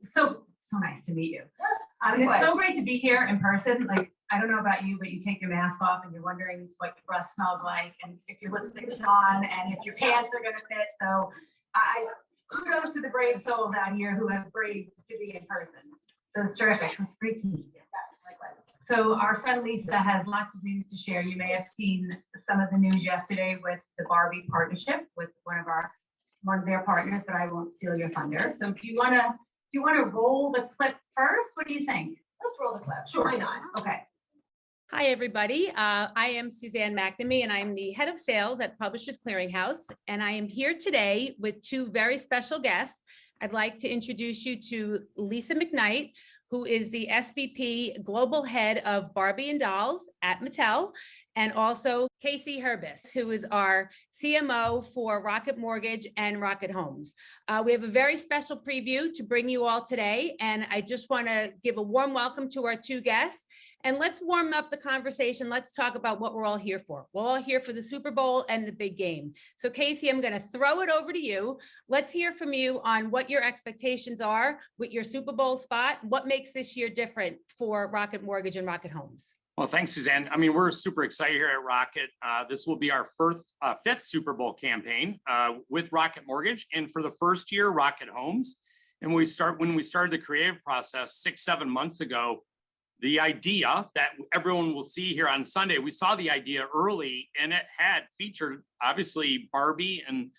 So nice to meet you. It's so great to be here in person. Like, I don't know about you, but you take your mask off and you're wondering what your breath smells like, and if your lipstick is on, and if your pants are going to fit. So, kudos to the brave souls out here who have braved to be in person. So it's terrific. So it's great to meet you. So our friend Lisa has lots of news to share. You may have seen some of the news yesterday with the Barbie partnership with one of their partners, but I won't steal your thunder. So if you want to roll the clip first, what do you think? Let's roll the clip. Sure. Why not? Okay. Hi, everybody. I am Suzanne McNamee, and I'm the head of sales at Publishers Clearinghouse. And I am here today with two very special guests. I'd like to introduce you to Lisa McKnight, who is the SVP Global Head of Barbie and Dolls at Mattel, and also Casey Herbis, who is our CMO for Rocket Mortgage and Rocket Homes. We have a very special preview to bring you all today, and I just want to give a warm welcome to our two guests. And let's warm up the conversation. Let's talk about what we're all here for. We're all here for the Super Bowl and the big game. So Casey, I'm going to throw it over to you. Let's hear from you on what your expectations are with your Super Bowl spot. What makes this year different for Rocket Mortgage and Rocket Homes? Well, thanks, Suzanne. I mean, we're super excited here at Rocket. This will be our fifth Super Bowl campaign with Rocket Mortgage, and for the first year, Rocket Homes. And when we started the creative process 6-7 months ago, the idea that everyone will see here on Sunday, we saw the idea early, and it had featured obviously Barbie, and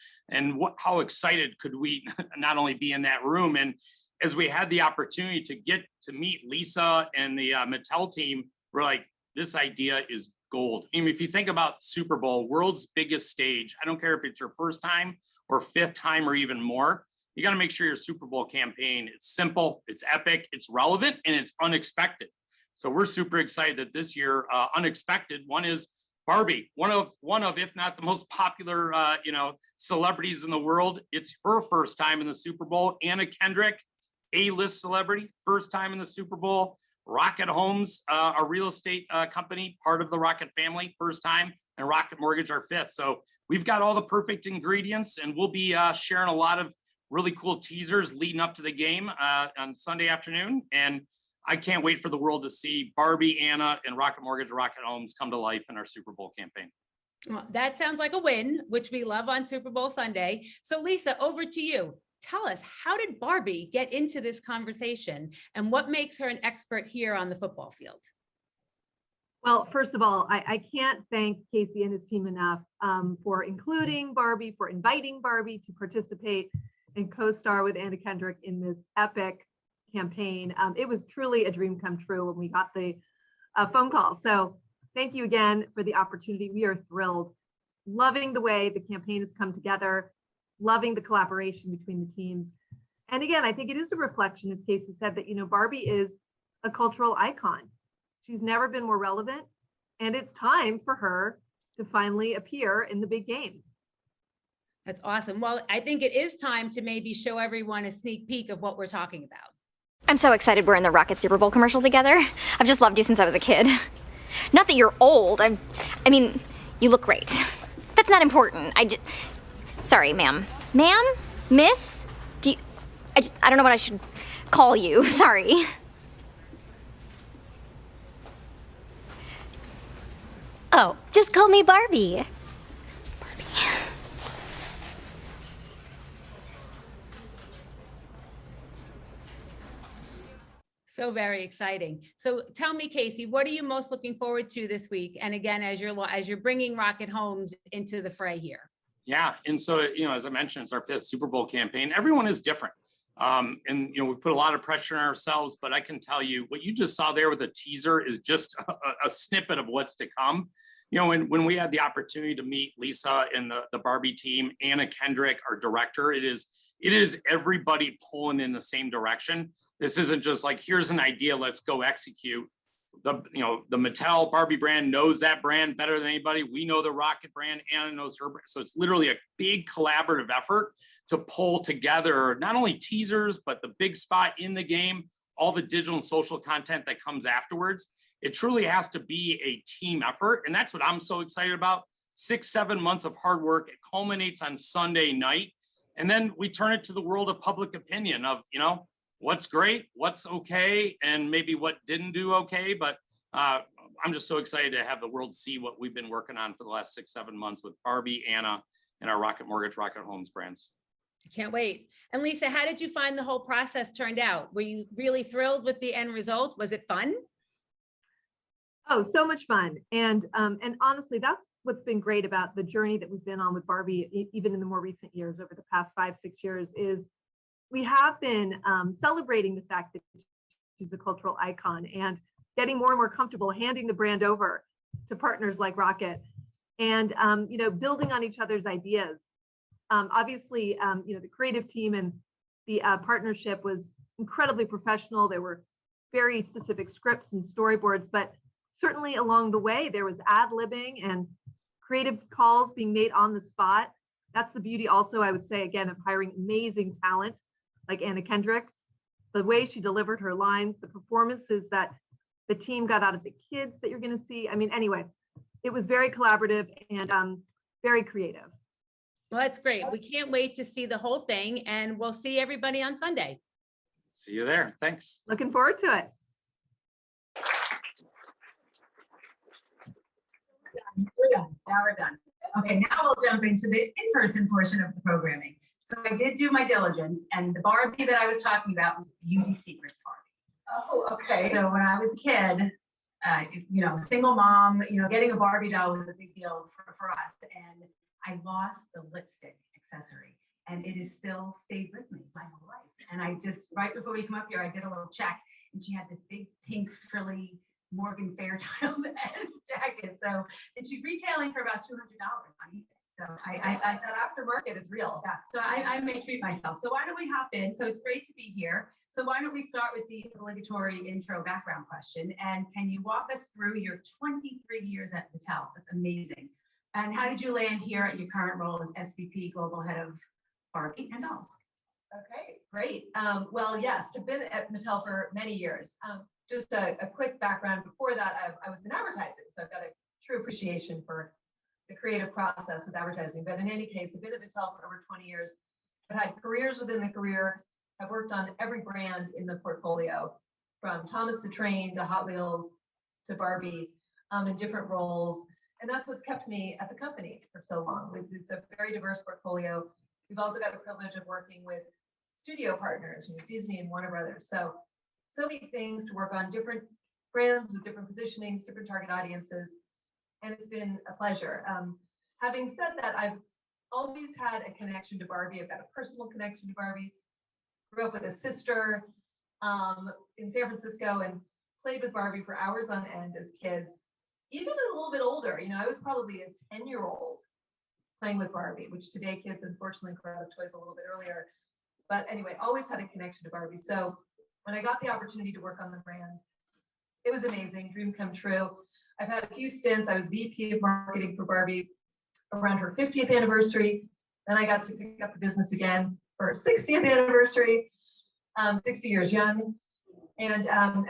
how excited could we not only be in that room. And as we had the opportunity to get to meet Lisa and the Mattel team, we're like, this idea is gold. I mean, if you think about Super Bowl, world's biggest stage, I don't care if it's your first time or fifth time or even more, you got to make sure your Super Bowl campaign, it's simple, it's epic, it's relevant, and it's unexpected. So we're super excited that this year, unexpected, one is Barbie, one of, if not the most popular, celebrities in the world. It's her first time in the Super Bowl. Anna Kendrick, A-list celebrity, first time in the Super Bowl. Rocket Homes, a real estate company, part of the Rocket family, first time, and Rocket Mortgage, our fifth. So we've got all the perfect ingredients, and we'll be sharing a lot of really cool teasers leading up to the game on Sunday afternoon. And I can't wait for the world to see Barbie, Anna, and Rocket Mortgage, Rocket Homes come to life in our Super Bowl campaign. Well, that sounds like a win, which we love on Super Bowl Sunday. So Lisa, over to you. Tell us, how did Barbie get into this conversation, and what makes her an expert here on the football field? Well, first of all, I can't thank Casey and his team enough for including Barbie, for inviting Barbie to participate and co-star with Anna Kendrick in this epic campaign. It was truly a dream come true when we got the phone call. So thank you again for the opportunity. We are thrilled, loving the way the campaign has come together, loving the collaboration between the teams. And again, I think it is a reflection, as Casey said, that, Barbie is a cultural icon. She's never been more relevant, and it's time for her to finally appear in the big game. That's awesome. Well, I think it is time to maybe show everyone a sneak peek of what we're talking about. I'm so excited we're in the Rocket Super Bowl commercial together. I've just loved you since I was a kid. Not that you're old. I mean, you look great. That's not important. Sorry, ma'am. Ma'am? Miss? I don't know what I should call you. Sorry. Oh, just call me Barbie. Barbie. So very exciting. So tell me, Casey, what are you most looking forward to this week? And again, as you're bringing Rocket Homes into the fray here. Yeah, and so, as I mentioned, it's our fifth Super Bowl campaign. Everyone is different. We put a lot of pressure on ourselves, but I can tell you what you just saw there with a teaser is just a snippet of what's to come. When we had the opportunity to meet Lisa and the Barbie team, Anna Kendrick, our director, it is everybody pulling in the same direction. This isn't just like, here's an idea, let's go execute. The Mattel Barbie brand knows that brand better than anybody. We know the Rocket brand, Anna knows her brand. So it's literally a big collaborative effort to pull together not only teasers, but the big spot in the game, all the digital and social content that comes afterwards. It truly has to be a team effort. And that's what I'm so excited about. 6-7 months of hard work. It culminates on Sunday night. And then we turn it to the world of public opinion of, what's great, what's okay, and maybe what didn't do okay. But I'm just so excited to have the world see what we've been working on for the last 6-7 months with Barbie, Anna, and our Rocket Mortgage, Rocket Homes brands. Can't wait. And Lisa, how did you find the whole process turned out? Were you really thrilled with the end result? Was it fun? Oh, so much fun. And honestly, that's what's been great about the journey that we've been on with Barbie, even in the more recent years, over the past 5-6 years, is we have been celebrating the fact that she's a cultural icon and getting more and more comfortable handing the brand over to partners like Rocket and, building on each other's ideas. Obviously, the creative team and the partnership was incredibly professional. There were very specific scripts and storyboards, but certainly along the way, there was ad-libbing and creative calls being made on the spot. That's the beauty also, I would say, again, of hiring amazing talent like Anna Kendrick. The way she delivered her lines, the performances that the team got out of the kids that you're going to see. I mean, anyway, it was very collaborative and very creative. Well, that's great. We can't wait to see the whole thing, and we'll see everybody on Sunday. See you there. Thanks. Looking forward to it. We're done. Now we're done. Okay, now we'll jump into the in-person portion of the programming. So I did do my diligence, and the Barbie that I was talking about was Beauty Secrets Barbie. Oh, okay. So when I was a kid, single mom, getting a Barbie doll was a big deal for us. And I lost the lipstick accessory, and it has still stayed with me my whole life. And I just, right before we come up here, I did a little check, and she had this big pink frilly Morgan Fairchild-esque jacket. So, and she's retailing for about $200 on eBay. So that aftermarket is real. yeah, so I may treat myself. So why don't we hop in? So it's great to be here. So why don't we start with the obligatory intro background question? And can you walk us through your 23 years at Mattel? That's amazing. And how did you land here at your current role as SVP Global Head of Barbie and Dolls? Okay, great. Well, yes, I've been at Mattel for many years. Just a quick background. Before that, I was in advertising, so I've got a true appreciation for the creative process with advertising. But in any case, I've been at Mattel for over 20 years. I've had careers within the career. I've worked on every brand in the portfolio, from Thomas the Train to Hot Wheels to Barbie, in different roles. And that's what's kept me at the company for so long. It's a very diverse portfolio. We've also got the privilege of working with studio partners, Disney and Warner Brothers. So many things to work on, different brands with different positionings, different target audiences. And it's been a pleasure. Having said that, I've always had a connection to Barbie. I've got a personal connection to Barbie. Grew up with a sister in San Francisco and played with Barbie for hours on end as kids. Even a little bit older, I was probably a 10-year-old playing with Barbie, which today kids unfortunately grow out of toys a little bit earlier. But anyway, always had a connection to Barbie. So when I got the opportunity to work on the brand, it was amazing, dream come true. I've had a few stints. I was VP of marketing for Barbie around her 50th anniversary. Then I got to pick up the business again for her 60th anniversary, 60 years young. And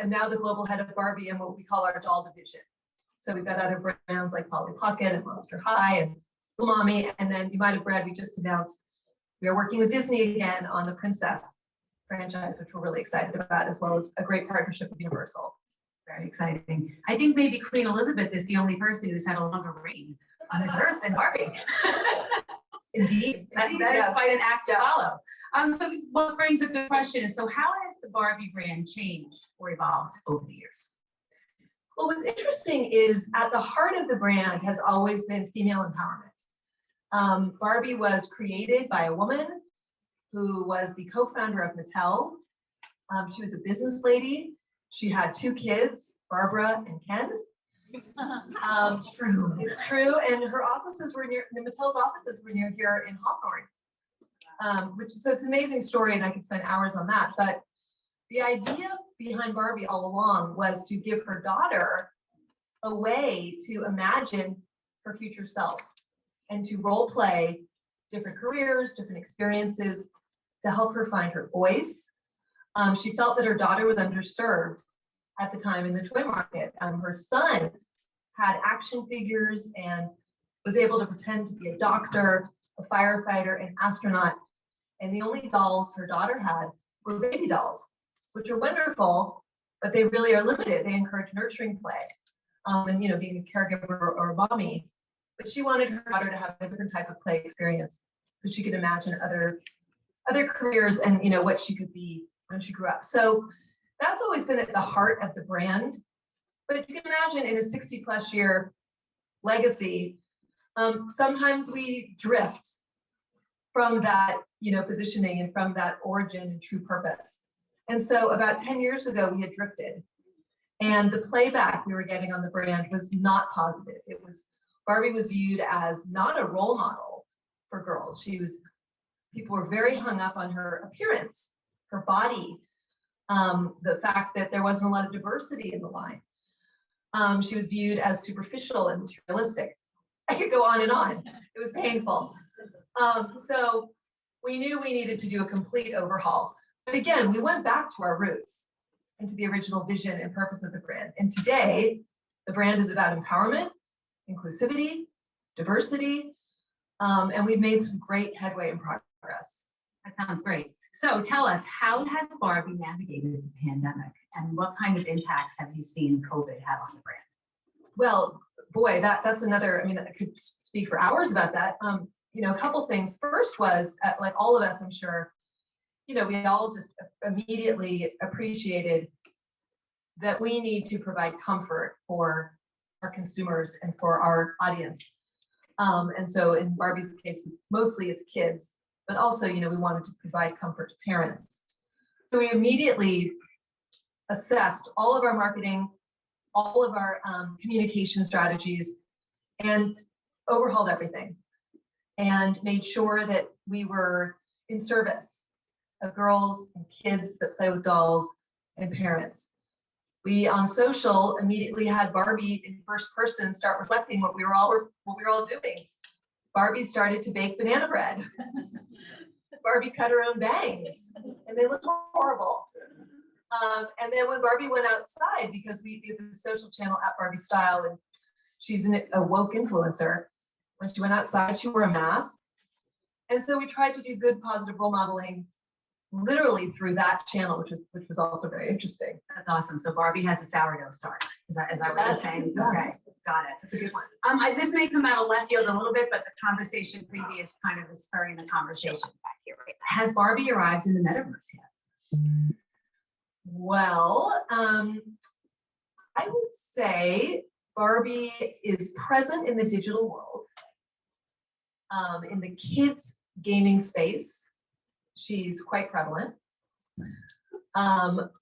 now the global head of Barbie and what we call our doll division. So we've got other brands like Polly Pocket and Monster High and Little Mommy. And then you might have read, we just announced we are working with Disney again on the Princess franchise, which we're really excited about, as well as a great partnership with Universal. Very exciting. I think maybe Queen Elizabeth is the only person who's had a longer reign on this earth than Barbie. Indeed. That Yes. is quite an act to follow. So what brings a good question is, so how has the Barbie brand changed or evolved over the years? Well, what's interesting is at the heart of the brand has always been female empowerment. Barbie was created by a woman who was the co-founder of Mattel. She was a business lady. She had 2 kids, Barbara and Ken. True. It's true. And her offices were near, Mattel's offices were near here in Hawthorne. So it's an amazing story, and I could spend hours on that. But the idea behind Barbie all along was to give her daughter a way to imagine her future self and to role play different careers, different experiences to help her find her voice. She felt that her daughter was underserved at the time in the toy market. Her son had action figures and was able to pretend to be a doctor, a firefighter, an astronaut. And the only dolls her daughter had were baby dolls. which are wonderful, but they really are limited. They encourage nurturing play, and being a caregiver or a mommy. But she wanted her daughter to have a different type of play experience, so she could imagine other careers and what she could be when she grew up. So that's always been at the heart of the brand. But you can imagine in a 60+ year legacy, sometimes we drift from that, positioning and from that origin and true purpose. And so about 10 years ago, we had drifted, and the playback we were getting on the brand was not positive. Barbie was viewed as not a role model for girls. People were very hung up on her appearance, her body, the fact that there wasn't a lot of diversity in the line. She was viewed as superficial and materialistic. I could go on and on. It was painful. So we knew we needed to do a complete overhaul. But again, we went back to our roots and to the original vision and purpose of the brand. And today, the brand is about empowerment, inclusivity, diversity, and we've made some great headway and progress. That sounds great. So tell us, how has Barbie navigated the pandemic, and what kind of impacts have you seen COVID have on the brand? Well, boy, that's another, I could speak for hours about that. A couple things. First was, like all of us, I'm sure, we all just immediately appreciated that we need to provide comfort for our consumers and for our audience. And so in Barbie's case, mostly it's kids, but also, we wanted to provide comfort to parents. So we immediately assessed all of our marketing, all of our communication strategies, and overhauled everything and made sure that we were in service of girls and kids that play with dolls and parents. We on social immediately had Barbie in first person start reflecting what we were all doing. Barbie started to bake banana bread. Barbie cut her own bangs, and they looked horrible. And then when Barbie went outside, because we have the social channel at Barbie Style, and she's a woke influencer. When she went outside, she wore a mask. And so we tried to do good, positive role modeling literally through that channel, which was also very interesting. That's awesome. So Barbie has a sourdough starter. Is that what you're saying? Yes. Okay, got it. That's a good one. This may come out of left field a little bit, but the conversation previous kind of is spurring the conversation back here. Right? Has Barbie arrived in the metaverse yet? Well, I would say Barbie is present in the digital world, in the kids gaming space. She's quite prevalent.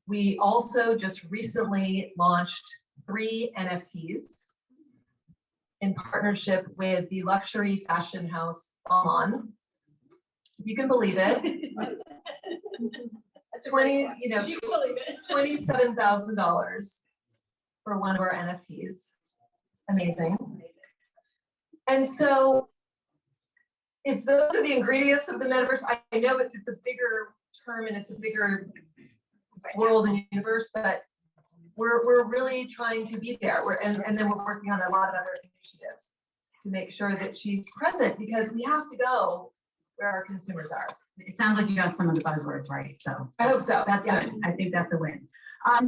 We also just recently launched 3 NFTs in partnership with the luxury fashion house Balmain. If you can believe it. $27,000 for one of our NFTs. Amazing. And so if those are the ingredients of the metaverse, I know it's a bigger term and it's a bigger world and universe, but we're really trying to be there. And then we're working on a lot of other initiatives to make sure that she's present, because we have to go where our consumers are. It sounds like you got some of the buzzwords right. So I hope so. That's good. I think that's a win.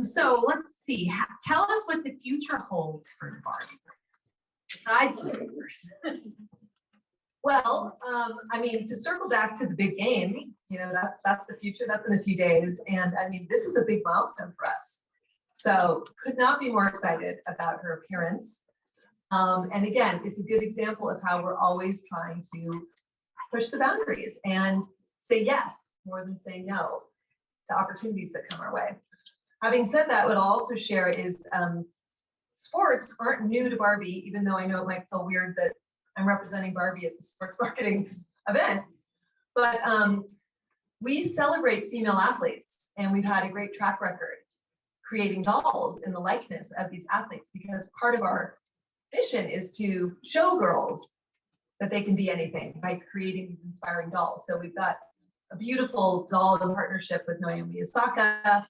So let's see. Tell us what the future holds for the Barbie, besides the metaverse. Well, to circle back to the big game, that's the future. That's in a few days, and this is a big milestone for us. So could not be more excited about her appearance. And again, it's a good example of how we're always trying to push the boundaries and say yes more than say no to opportunities that come our way. Having said that, what I'll also share is sports aren't new to Barbie, even though I know it might feel weird that I'm representing Barbie at the sports marketing event. But we celebrate female athletes, and we've had a great track record creating dolls in the likeness of these athletes, because part of our mission is to show girls that they can be anything by creating these inspiring dolls. So we've got a beautiful doll in partnership with Naomi Osaka.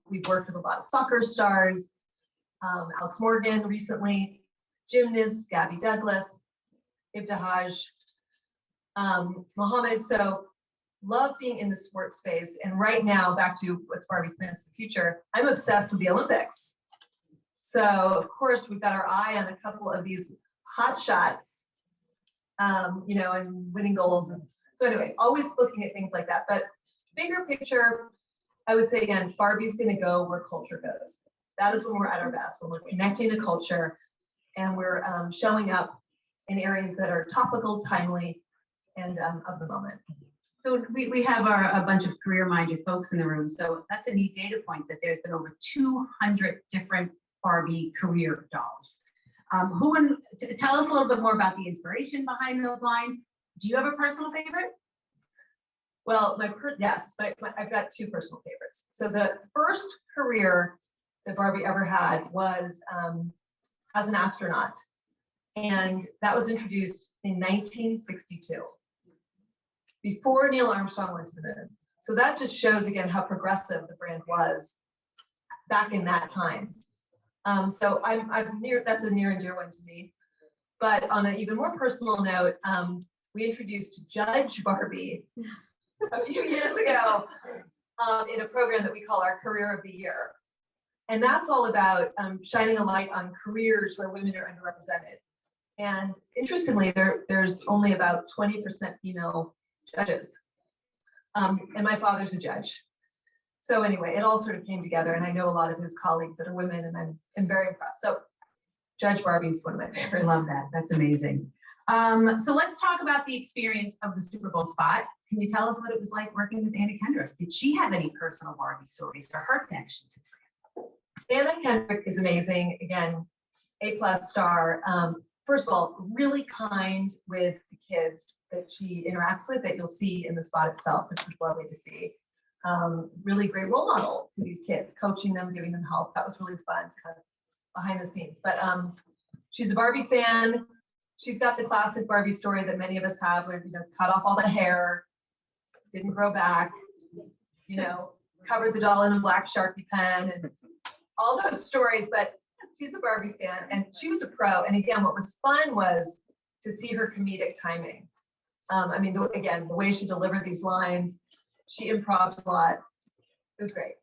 We've worked with a lot of soccer stars, Alex Morgan recently, gymnast Gabby Douglas, Ibtihaj Mohammed. So love being in the sports space. And right now, back to what's Barbie's plans for the future, I'm obsessed with the Olympics. So of course, we've got our eye on a couple of these hot shots, you know, and winning golds. And so anyway, always looking at things like that. But bigger picture, I would say again, Barbie's going to go where culture goes. That is when we're at our best, when we're connecting to culture and we're showing up in areas that are topical, timely, and of the moment. So we have a bunch of career-minded folks in the room. So that's a neat data point that there's been over 200 different Barbie career dolls. Tell us a little bit more about the inspiration behind those lines. Do you have a personal favorite? Well, yes, I've got two personal favorites. So the first career that Barbie ever had was as an astronaut. And that was introduced in 1962, before Neil Armstrong went to the moon. So that just shows again how progressive the brand was back in that time. So that's a near and dear one to me. But on an even more personal note, we introduced Judge Barbie a few years ago in a program that we call our Career of the Year. And that's all about shining a light on careers where women are underrepresented. And interestingly, there's only about 20% female judges. And my father's a judge. So anyway, it all sort of came together, and I know a lot of his colleagues that are women, and I'm very impressed. So Judge Barbie's one of my favorites. I love that. That's amazing. So let's talk about the experience of the Super Bowl spot. Can you tell us what it was like working with Anna Kendrick? Did she have any personal Barbie stories or her connection to the brand? Anna Kendrick is amazing. Again, A+ star. First of all, really kind with the kids that she interacts with, that you'll see in the spot itself, which is lovely to see. Really great role model to these kids, coaching them, giving them help. That was really fun, kind of behind the scenes. But she's a Barbie fan. She's got the classic Barbie story that many of us have, where, you know, cut off all the hair, didn't grow back, you know, covered the doll in a black Sharpie pen, and all those stories. But she's a Barbie fan, and she was a pro. And again, what was fun was to see her comedic timing. I mean, again, the way she delivered these lines, she improv'd a lot. It was great.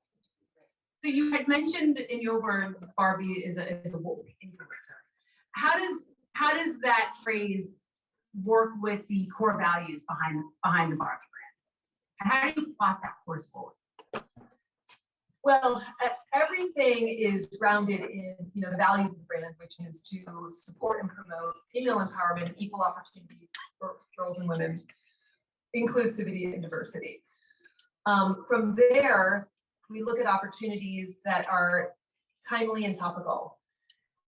So you had mentioned in your words, Barbie is a woke influencer. How does that phrase work with the core values behind the Barbie brand? And how do you plot that course forward? Well, everything is grounded in, you know, the values of the brand, which is to support and promote female empowerment, equal opportunity for girls and women, inclusivity and diversity. From there, we look at opportunities that are timely and topical.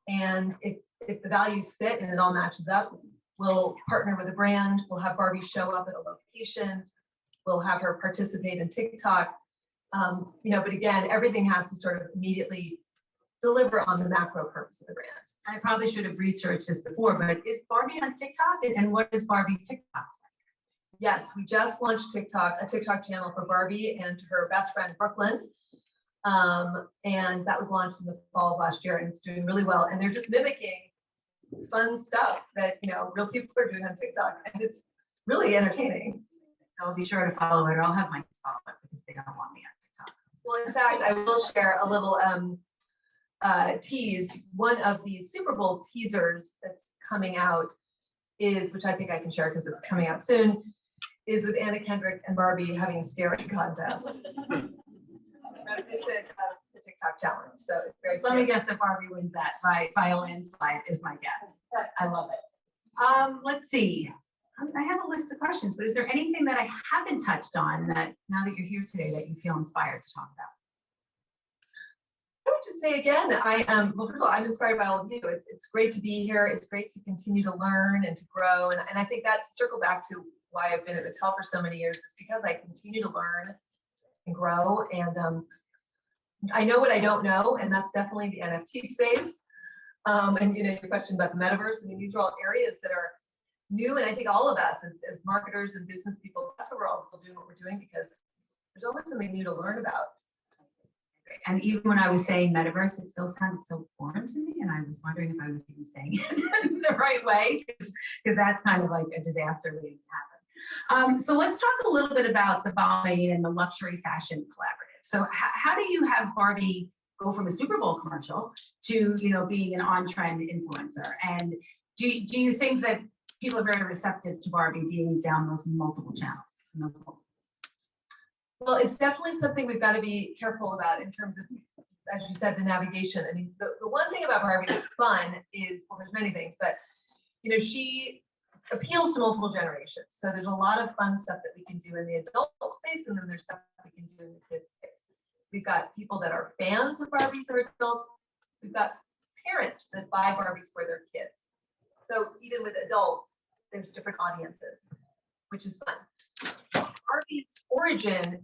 And if the values fit and it all matches up, we'll partner with a brand, we'll have Barbie show up at a location, we'll have her participate in TikTok. You know, but again, everything has to sort of immediately deliver on the macro purpose of the brand. I probably should have researched this before, but is Barbie on TikTok? And what is Barbie's TikTok? Yes, we just launched a TikTok channel for Barbie and her best friend, Brooklyn. And that was launched in the fall of last year, and it's doing really well. And they're just mimicking fun stuff that, you know, real people are doing on TikTok, and it's really entertaining. I'll be sure to follow it, or I'll have my kids follow it because they don't want me on TikTok. Well, in fact, I will share a little tease. One of the Super Bowl teasers that's coming out is, which I think I can share because it's coming out soon, is with Anna Kendrick and Barbie having a staring contest. It's the TikTok challenge, so it's very Let cute. me guess that Barbie wins that by a landslide is my guess. I love it. Let's see. I have a list of questions, but is there anything that I haven't touched on that now that you're here today that you feel inspired to talk about? I would just say again, well, first of all, I'm inspired by all of you. It's great to be here. It's great to continue to learn and to grow. And I think that to circle back to why I've been at Mattel for so many years is because I continue to learn and grow. And I know what I don't know, and that's definitely the NFT space. And you know, your question about the metaverse, I mean, these are all areas that are new. And I think all of us as marketers and business people, that's what we're all still doing what we're doing, because there's always something new to learn about. And even when I was saying metaverse, it still sounded so foreign to me. And I was wondering if I was even saying it the right way, because that's kind of like a disaster waiting to happen. So let's talk a little bit about the Barbie and the luxury fashion collaborative. So how do you have Barbie go from a Super Bowl commercial to, being an on-trend influencer? And do you think that people are very receptive to Barbie being down those multiple channels? Well, it's definitely something we've got to be careful about in terms of, as you said, the navigation. I mean, the one thing about Barbie that's fun is, well, there's many things, but she appeals to multiple generations. So there's a lot of fun stuff that we can do in the adult space, and then there's stuff we can do in the kids space. We've got people that are fans of Barbies that are adults. We've got parents that buy Barbies for their kids. So even with adults, there's different audiences, which is fun. Barbie's origin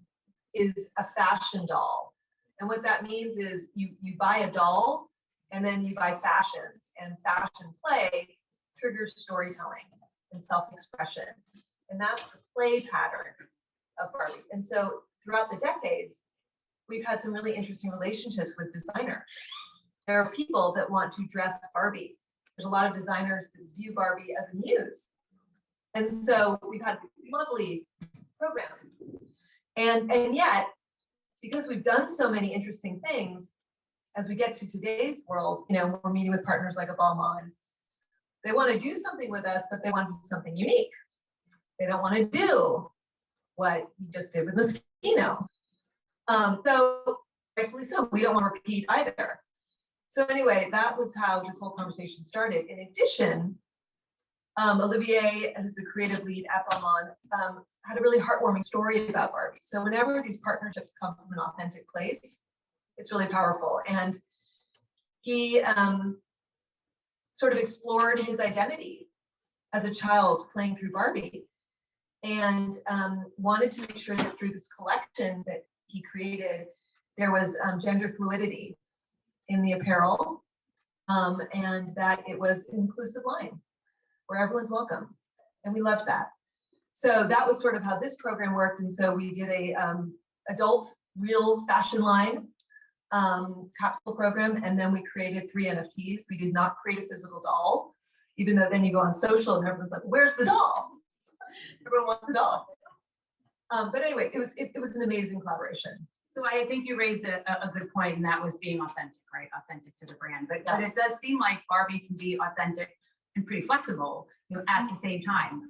is a fashion doll. And what that means is you buy a doll and then you buy fashions, and fashion play triggers storytelling and self-expression. And that's the play pattern of Barbie. And so throughout the decades, we've had some really interesting relationships with designers. There are people that want to dress Barbie. There's a lot of designers that view Barbie as a muse. And so we've had lovely programs. And yet, because we've done so many interesting things, as we get to today's world, we're meeting with partners like a Balmain. They want to do something with us, but they want to do something unique. They don't want to do what we just did with Moschino. So rightfully so, we don't want to repeat either. So anyway, that was how this whole conversation started. In addition, Olivier, who's the creative lead at Balmain, had a really heartwarming story about Barbie. So whenever these partnerships come from an authentic place, it's really powerful. And he sort of explored his identity as a child playing through Barbie, and wanted to make sure that through this collection that he created, there was gender fluidity in the apparel, and that it was an inclusive line where everyone's welcome. And we loved that. So that was sort of how this program worked. And so we did a adult real fashion line capsule program, and then we created 3 NFTs. We did not create a physical doll, even though then you go on social and everyone's like, where's the doll? Everyone wants a doll. But anyway, it was an amazing collaboration. So I think you raised a good point, and that was being authentic, right? Authentic to the brand. But it does seem like Barbie can be authentic and pretty flexible, at the same time.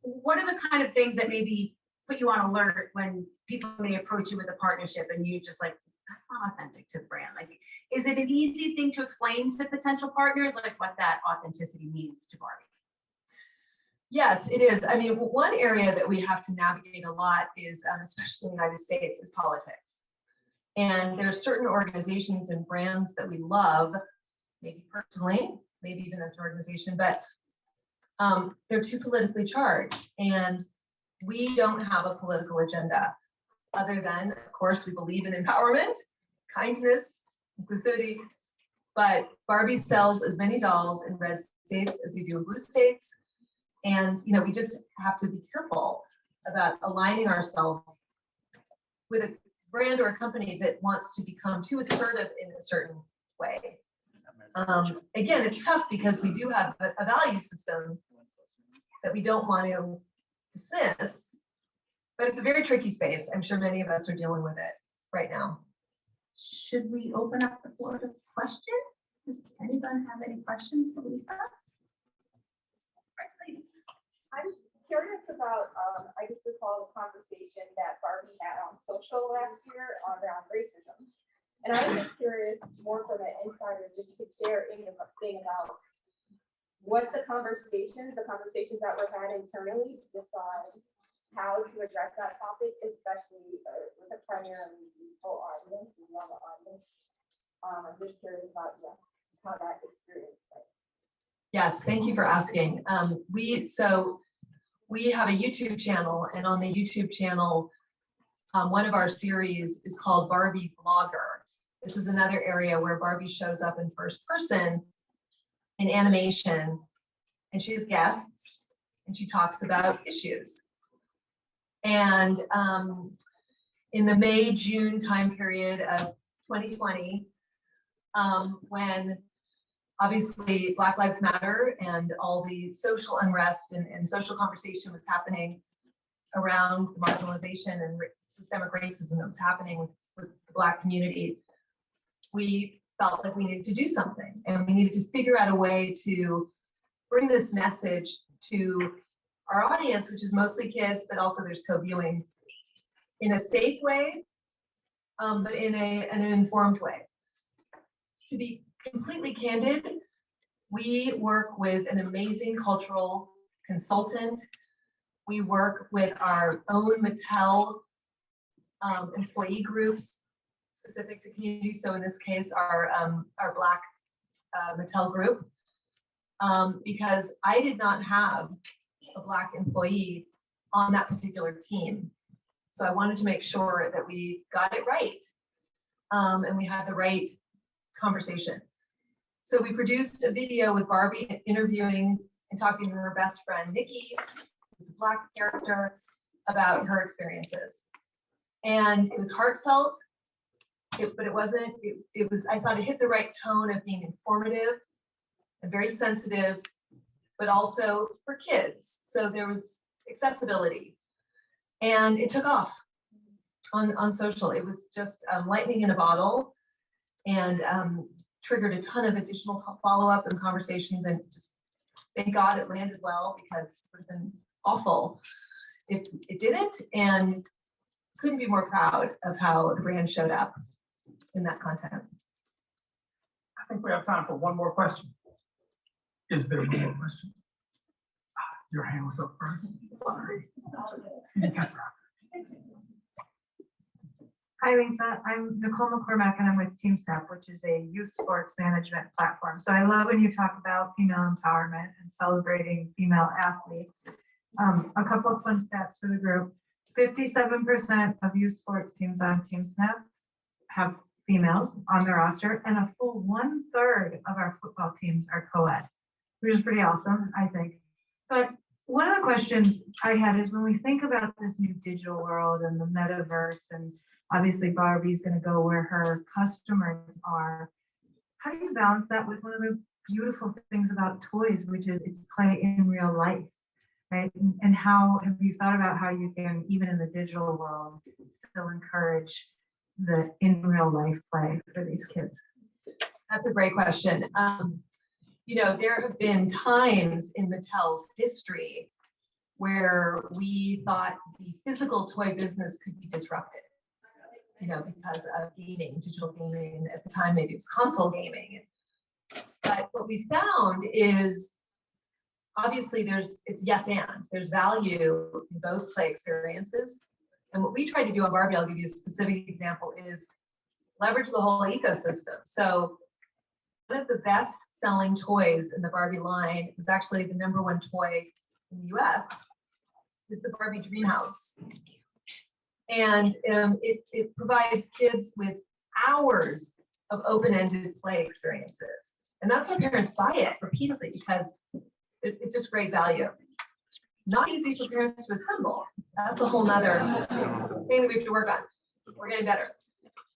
What are the kind of things that maybe put you on alert when people may approach you with a partnership and you just like, that's not authentic to the brand? Like, is it an easy thing to explain to potential partners, like what that authenticity means to Barbie? Yes, it is. I mean, one area that we have to navigate a lot is, especially in the United States, is politics. And there are certain organizations and brands that we love, maybe personally, maybe even as an organization, but they're too politically charged. And we don't have a political agenda other than, of course, we believe in empowerment, kindness, inclusivity, but Barbie sells as many dolls in red states as we do in blue states. And, we just have to be careful about aligning ourselves with a brand or a company that wants to become too assertive in a certain way. Again, it's tough because we do have a value system that we don't want to dismiss, but it's a very tricky space. I'm sure many of us are dealing with it right now. Should we open up the floor to questions? Does anyone have any questions for Lisa? Right, please. I'm curious about, I just recall the conversation that Barbie had on social last year around racism. And I was just curious, more from an insider, if you could share anything about what the conversations that were had internally to decide how to address that topic, especially with a primarily youthful audience, and young audience. I'm just curious about how that experience went. Yes, thank you for asking. We have a YouTube channel, and on the YouTube channel, one of our series is called Barbie Vlogger. This is another area where Barbie shows up in first person in animation, and she has guests, and she talks about issues. And in the May-June time period of 2020, when obviously Black Lives Matter and all the social unrest and social conversation was happening around the marginalization and systemic racism that was happening with the Black community. We felt like we needed to do something, and we needed to figure out a way to bring this message to our audience, which is mostly kids, but also there's co-viewing, in a safe way, but in an informed way. To be completely candid, we work with an amazing cultural consultant. We work with our own Mattel employee groups specific to community. So in this case, our Black Mattel group, because I did not have a Black employee on that particular team. So I wanted to make sure that we got it right, and we had the right conversation. So we produced a video with Barbie interviewing and talking to her best friend, Nikki, who's a Black character, about her experiences. And it was heartfelt, but it wasn't, it was, I thought it hit the right tone of being informative and very sensitive, but also for kids. So there was accessibility, and it took off on social. It was just lightning in a bottle, and triggered a ton of additional follow-up and conversations, and just thank God it landed well, because it would have been awful if it didn't, and couldn't be more proud of how the brand showed up in that content. I think we have time for one more question. Is there one more question? Your hand was up first. Sorry. Hi, Lisa. I'm Nicole McCormack, and I'm with Team Step, which is a youth sports management platform. So I love when you talk about female empowerment and celebrating female athletes. A couple of fun stats for the group. 57% of youth sports teams on Team Snap have females on their roster, and a full 1/3 of our football teams are co-ed, which is pretty awesome, I think. But one of the questions I had is, when we think about this new digital world and the metaverse, and obviously Barbie's going to go where her customers are, how do you balance that with one of the beautiful things about toys, which is it's play in real life, right? And how have you thought about how you can, even in the digital world, still encourage the in real life play for these kids? That's a great question. You know, there have been times in Mattel's history where we thought the physical toy business could be disrupted, you know, because of gaming, digital gaming, and at the time maybe it was console gaming. But what we found is, obviously it's yes and, there's value in both play experiences. And what we try to do on Barbie, I'll give you a specific example, is leverage the whole ecosystem. So one of the best selling toys in the Barbie line is actually the #1 toy in the US, is the Barbie Dream House. And it provides kids with hours of open-ended play experiences. And that's why parents buy it repeatedly, because it's just great value. Not easy for parents to assemble. That's a whole nother thing that we have to work on. We're getting better.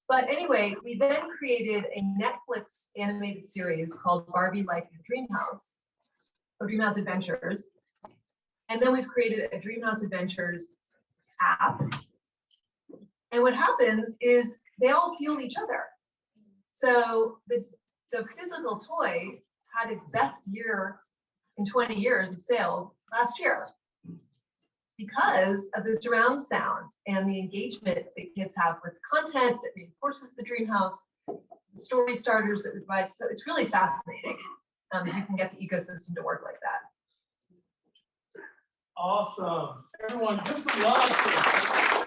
But anyway, we then created a Netflix animated series called Barbie Life in Dreamhouse, or Dreamhouse Adventures. And then we've created a Dreamhouse Adventures app. And what happens is they all fuel each other. So the physical toy had its best year in 20 years of sales last year, because of the surround sound and the engagement that kids have with content that reinforces the dream house, the story starters that we provide. So it's really fascinating. You can get the ecosystem to work like that. Awesome. Everyone, give some love to